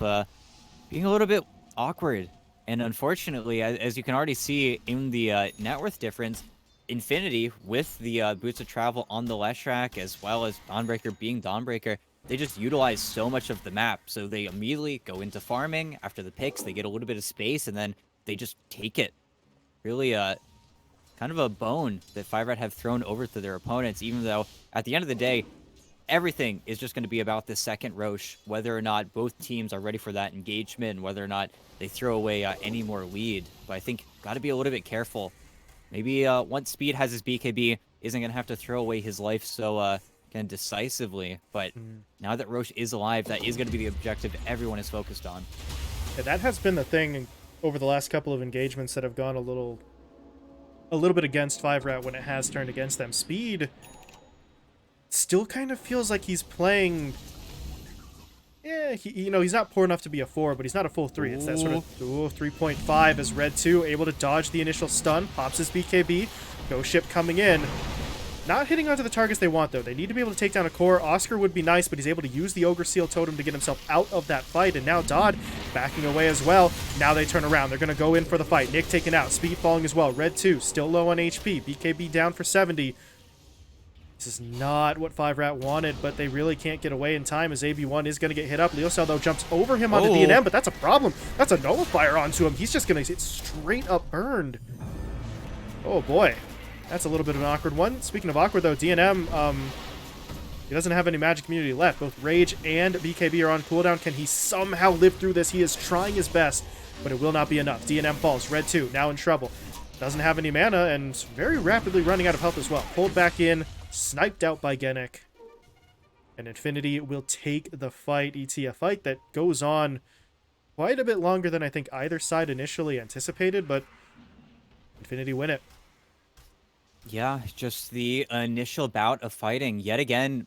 being a little bit awkward. And unfortunately, as you can already see in the net worth difference, Infinity with the Boots of Travel on the Leshrac, as well as Dawnbreaker being Dawnbreaker, they just utilize so much of the map. So they immediately go into farming. After the picks, they get a little bit of space, and then they just take it. Really, kind of a bone that 5RAT have thrown over to their opponents, even though at the end of the day, everything is just going to be about the second Roche, whether or not both teams are ready for that engagement, and whether or not they throw away any more lead. But I think got to be a little bit careful. Maybe once Speed has his BKB, isn't going to have to throw away his life so kind of decisively. But now that Roche is alive, that is going to be the objective everyone is focused on. Yeah, that has been the thing over the last couple of engagements that have gone a little bit against 5RAT when it has turned against them. Speed still kind of feels like he's playing... Yeah, he's not poor enough to be a 4, but he's not a full 3. It's that sort of 3.5 as Red 2 able to dodge the initial stun, pops his BKB, Ghost Ship coming in. Not hitting onto the targets they want, though. They need to be able to take down a core. Oscar would be nice, but he's able to use the Ogre Seal Totem to get himself out of that fight, and now Dodd backing away as well. Now they turn around. They're going to go in for the fight. Nick taken out. Speed falling as well. Red 2 still low on HP. BKB down for 70. This is not what 5RAT wanted, but they really can't get away in time as AB1 is going to get hit up. Leocel, though, jumps over him onto DNM, but that's a problem. That's a nullifier onto him. He's just going to get straight up burned. Oh, boy. That's a little bit of an awkward one. Speaking of awkward, though, DNM, he doesn't have any magic immunity left. Both Rage and BKB are on cooldown. Can he somehow live through this? He is trying his best, but it will not be enough. DNM falls. Red 2 now in trouble. Doesn't have any mana and very rapidly running out of health as well. Pulled back in. Sniped out by Genic. And Infinity will take the fight. A fight that goes on quite a bit longer than I think either side initially anticipated, but Infinity win it. Yeah, just the initial bout of fighting. Yet again,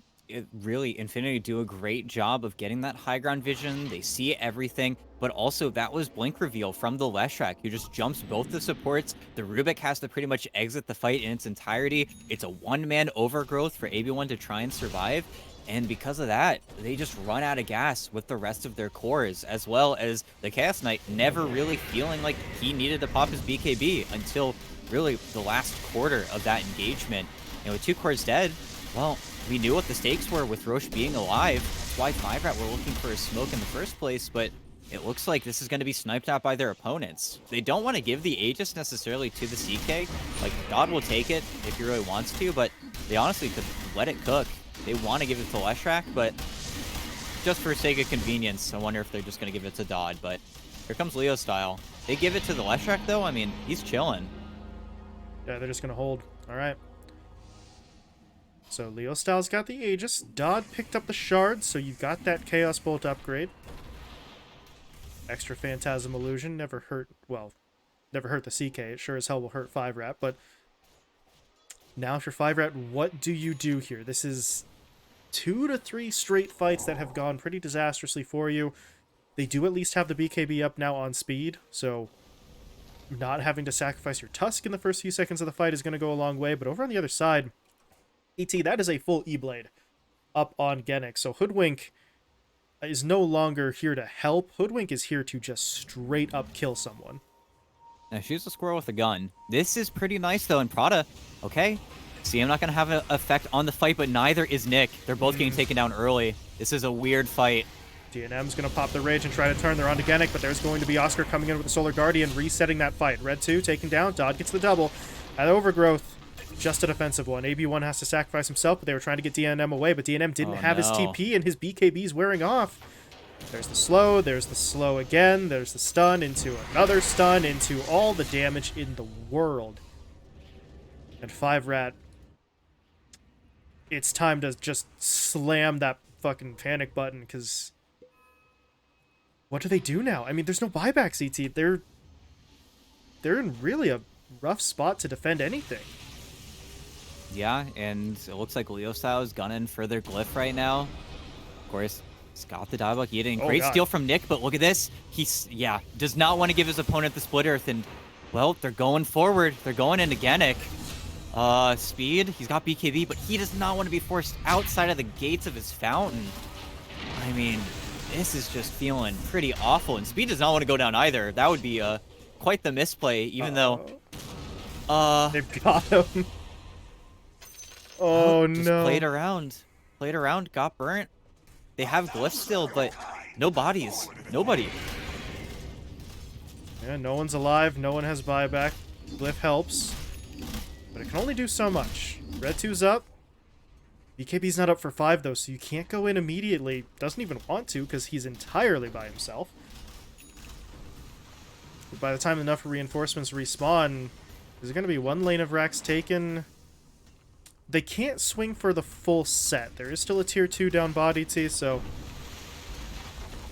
really, Infinity do a great job of getting that high ground vision. They see everything, but also that was Blink reveal from the Leshrac, who just jumps both the supports. The Rubik has to pretty much exit the fight in its entirety. It's a one-man overgrowth for AB1 to try and survive. And because of that, they just run out of gas with the rest of their cores, as well as the Chaos Knight never really feeling like he needed to pop his BKB until really the last quarter of that engagement. And with 2 cores dead, well, we knew what the stakes were with Roche being alive. That's why 5RAT were looking for a smoke in the first place, but it looks like this is going to be sniped out by their opponents. They don't want to give the Aegis necessarily to the CK. Like, God will take it if he really wants to, but they honestly could let it cook. They want to give it to Leshrac, but just for sake of convenience, I wonder if they're just going to give it to Dodd. But here comes Leo style. They give it to the Leshrac, though. I mean, he's chilling. Yeah, they're just going to hold. All right. So Leo Styles got the Aegis. Dodd picked up the Shard, so you've got that Chaos Bolt upgrade. Extra Phantasm Illusion never hurt, well, never hurt the CK. It sure as hell will hurt 5RAT, but now for 5RAT, what do you do here? This is 2 to 3 straight fights that have gone pretty disastrously for you. They do at least have the BKB up now on speed, so not having to sacrifice your Tusk in the first few seconds of the fight is going to go a long way, but over on the other side, ET, that is a full E-Blade up on Genic. So Hoodwink is no longer here to help. Hoodwink is here to just straight up kill someone. Now, shoots a squirrel with a gun. This is pretty nice, though, and Prada, okay. See, I'm not going to have an effect on the fight, but neither is Nick. They're both getting taken down early. This is a weird fight. DNM's going to pop the Rage and try to turn. They're on to Genic, but there's going to be Oscar coming in with the Solar Guardian, resetting that fight. Red 2 taken down. Dodd gets the double. At Overgrowth, just a defensive one. AB1 has to sacrifice himself, but they were trying to get DNM away, but DNM didn't have his TP, and his BKB's wearing off. There's the slow again, there's the stun, into another stun, into all the damage in the world. And 5RAT, it's time to just slam that fucking panic button, because what do they do now? I mean, there's no buybacks, ET. They're in really a rough spot to defend anything. Yeah, and it looks like Leo Style is gunning for their glyph right now. Of course, he's got the dialogue eating. Great steal from Nick, but look at this. He's, yeah, does not want to give his opponent the split earth, and, well, they're going forward. They're going into Genic. Speed, he's got BKB, but he does not want to be forced outside of the gates of his fountain. I mean, this is just feeling pretty awful, and Speed does not want to go down either. That would be, quite the misplay, even though, They've got him. well, Oh, just no. played around, got burnt. They have glyphs still, but no bodies, nobody. Yeah, no one's alive. No one has buyback. Glyph helps. But it can only do so much. Red 2's up. BKB's not up for 5, though, so you can't go in immediately. Doesn't even want to, because he's entirely by himself. But by the time enough reinforcements respawn, there's going to be one lane of racks taken. They can't swing for the full set. There is still a tier 2 down body T, so...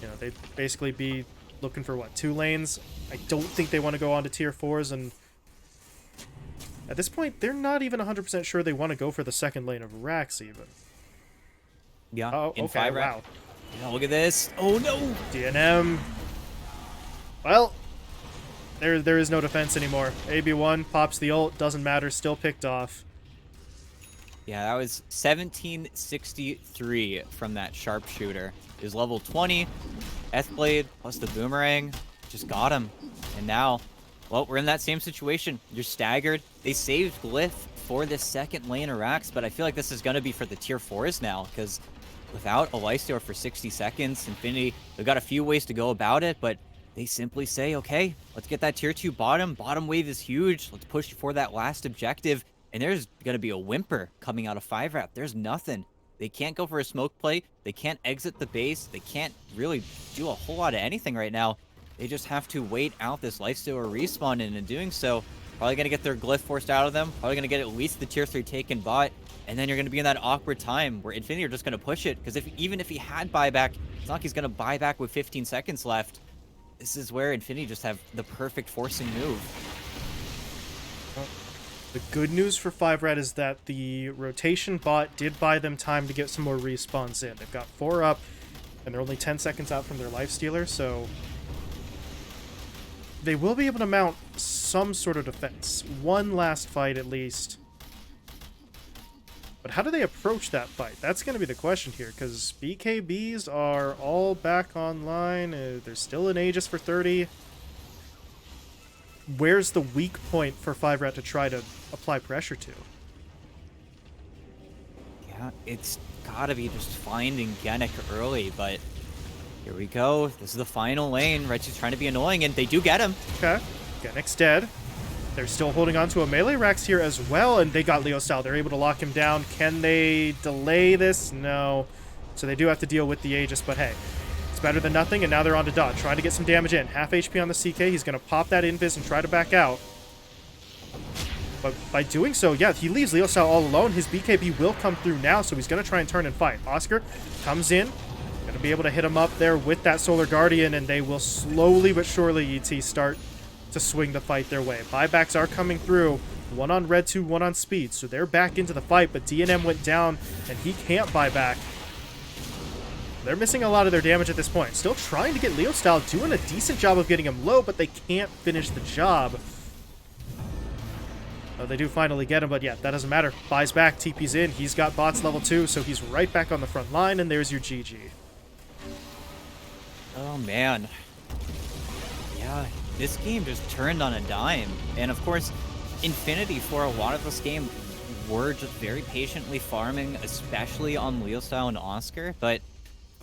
You know, they'd basically be looking for, what, 2 lanes? I don't think they want to go on to tier 4s, and... At this point, they're not even 100% sure they want to go for the second lane of racks, even. Yeah, Oh, in okay, 5 wow. Yeah, look at this. Oh, no! DNM. Well, there is no defense anymore. AB1 pops the ult, doesn't matter, still picked off. Yeah, that was 1763 from that sharpshooter. It was level 20. Blade plus the boomerang just got him. And now, well, we're in that same situation. You're staggered. They saved Glyph for this second lane of racks, but I feel like this is going to be for the tier 4s now, because without a lifesteal for 60 seconds, Infinity, they've got a few ways to go about it, but they simply say, okay, let's get that tier 2 bottom. Bottom wave is huge. Let's push for that last objective. And there's going to be a whimper coming out of 5RAT. There's nothing. They can't go for a smoke play. They can't exit the base. They can't really do a whole lot of anything right now. They just have to wait out this lifesteal or respawn, and in doing so, probably going to get their glyph forced out of them. Probably going to get at least the tier 3 taken bot. And then you're going to be in that awkward time where Infinity are just going to push it. Because even if he had buyback, it's not like he's going to buy back with 15 seconds left. This is where Infinity just have the perfect forcing move. The good news for 5RAT is that the rotation bot did buy them time to get some more respawns in. They've got 4 up, and they're only 10 seconds out from their lifestealer, so they will be able to mount some sort of defense. One last fight, at least. But how do they approach that fight? That's going to be the question here, because BKBs are all back online. There's still an Aegis for 30. Where's the weak point for 5RAT to try to apply pressure to? Yeah, it's gotta be just finding Genic early, but here we go. This is the final lane. Retsu's trying to be annoying, and they do get him. Okay, Genic's dead. They're still holding on to a melee Rax here as well, and they got Leo style. They're able to lock him down. Can they delay this? No. So they do have to deal with the Aegis, but hey, it's better than nothing, and now they're on to Dot, trying to get some damage in. Half HP on the CK. He's going to pop that invis and try to back out. But by doing so, yeah, he leaves Leo style all alone. His BKB will come through now, so he's going to try and turn and fight. Oscar comes in. Going to be able to hit him up there with that Solar Guardian, and they will slowly but surely, ET, start to swing the fight their way. Buybacks are coming through. One on Red 2, one on Speed. So they're back into the fight, but DNM went down, and he can't buy back. They're missing a lot of their damage at this point. Still trying to get Leo style, doing a decent job of getting him low, but they can't finish the job. Oh, they do finally get him, but yeah, that doesn't matter. Buys back, TP's in. He's got bots level 2, so he's right back on the front line, and there's your GG. Oh, man. Yeah, this game just turned on a dime. And of course, Infinity for a lot of this game were just very patiently farming, especially on Leo style and Oscar, but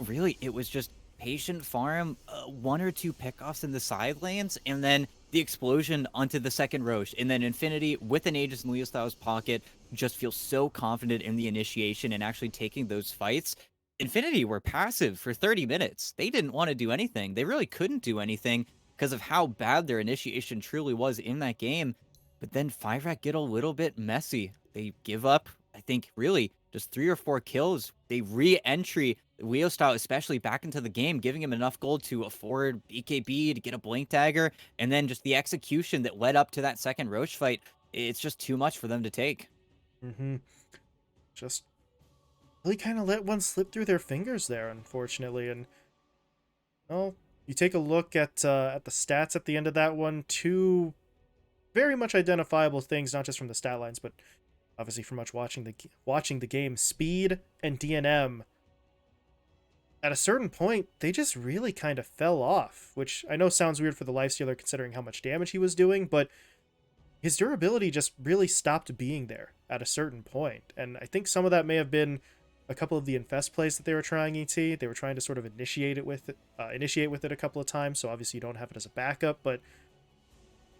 really, it was just patient farm, 1 or 2 pickoffs in the side lanes, and then the explosion onto the second Roche. And then Infinity, with an Aegis in Leo Styles' pocket, just feels so confident in the initiation and actually taking those fights. Infinity were passive for 30 minutes. They didn't want to do anything. They really couldn't do anything because of how bad their initiation truly was in that game. But then 5RAT get a little bit messy. They give up, I think, really just 3 or 4 kills. They re-entry Leo style, especially back into the game, giving him enough gold to afford BKB to get a Blink Dagger, and then just the execution that led up to that second Roche fight. It's just too much for them to take. Just really kind of let one slip through their fingers there, unfortunately. And well, you take a look at the stats at the end of that one. 2 very much identifiable things, not just from the stat lines, but obviously from much watching the game. Speed and DNM, at a certain point, they just really kind of fell off, which I know sounds weird for the lifestealer considering how much damage he was doing, but his durability just really stopped being there at a certain point. And I think some of that may have been a couple of the infest plays that they were trying. They were trying to sort of initiate with it a couple of times, so obviously you don't have it as a backup, but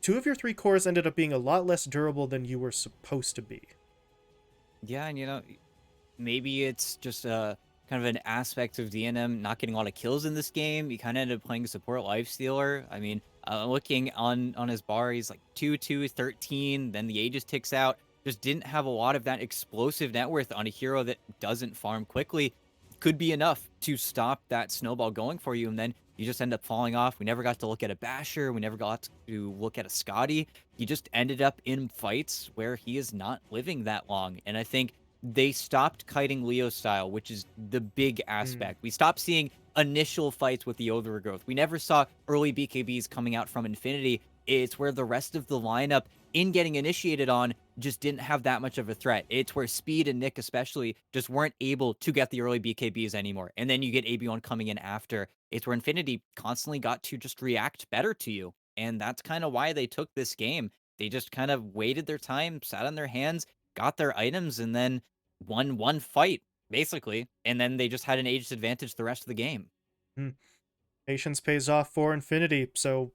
two of your three cores ended up being a lot less durable than you were supposed to be. Yeah, and maybe it's just a kind of an aspect of DNM not getting a lot of kills in this game. He kind of ended up playing support lifestealer. I mean, looking on his bar, he's like 2-2, 13. Then the Aegis ticks out. Just didn't have a lot of that explosive net worth on a hero that doesn't farm quickly. Could be enough to stop that snowball going for you, and then you just end up falling off. We never got to look at a Basher. We never got to look at a Scotty. He just ended up in fights where he is not living that long. And I think they stopped kiting Leo style, which is the big Mm, aspect. We stopped seeing initial fights with the overgrowth. We never saw early BKBs coming out from Infinity. It's where the rest of the lineup in getting initiated on just didn't have that much of a threat. It's where Speed and Nick especially just weren't able to get the early BKBs anymore. And then you get AB1 coming in after. It's where Infinity constantly got to just react better to you. And that's kind of why they took this game. They just kind of waited their time, sat on their hands, got their items, and then won one fight, basically. And then they just had an Aegis advantage the rest of the game. mm. Patience pays off for Infinity, so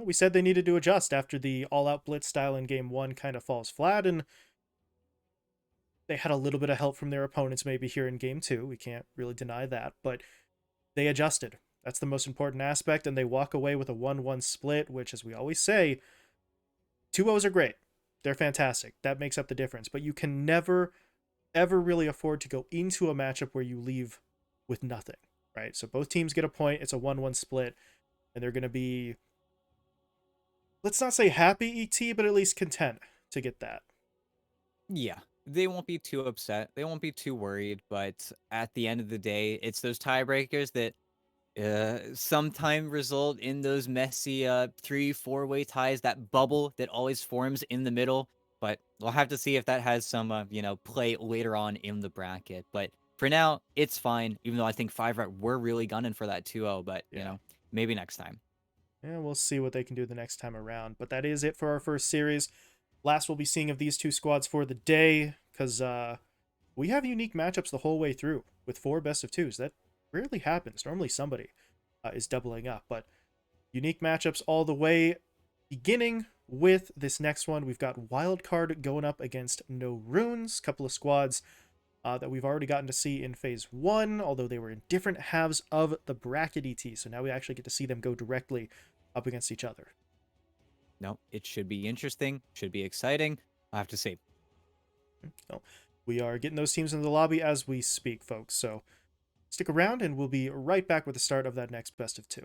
we said they needed to adjust after the all-out blitz style in game one kind of falls flat, and they had a little bit of help from their opponents maybe here in game two. We can't really deny that, but they adjusted. That's the most important aspect, and they walk away with a 1-1 split, which, as we always say, 2-0s are great. They're fantastic. That makes up the difference, but you can never, ever really afford to go into a matchup where you leave with nothing, right? So both teams get a point. It's a 1-1 split, and they're going to be, let's not say happy ET, but at least content to get that. Yeah, they won't be too upset. They won't be too worried. But at the end of the day, it's those tiebreakers that sometime result in those messy 3-4 way ties, that bubble that always forms in the middle. But we'll have to see if that has some play later on in the bracket. But for now, it's fine, even though I think 5RAT were really gunning for that 2-0. But Yeah. maybe next time. Yeah, we'll see what they can do the next time around. But that is it for our first series. Last we'll be seeing of these two squads for the day, because we have unique matchups the whole way through with 4 best of 2s. That rarely happens. Normally somebody is doubling up, but unique matchups all the way. Beginning with this next one, we've got Wildcard going up against No Runes, couple of squads that we've already gotten to see in phase 1, although they were in different halves of the bracket ET, so now we actually get to see them go directly up against each other. No, it should be interesting, should be exciting. I'll have to see. So we are getting those teams into the lobby as we speak, folks, so stick around and we'll be right back with the start of that next best of 2.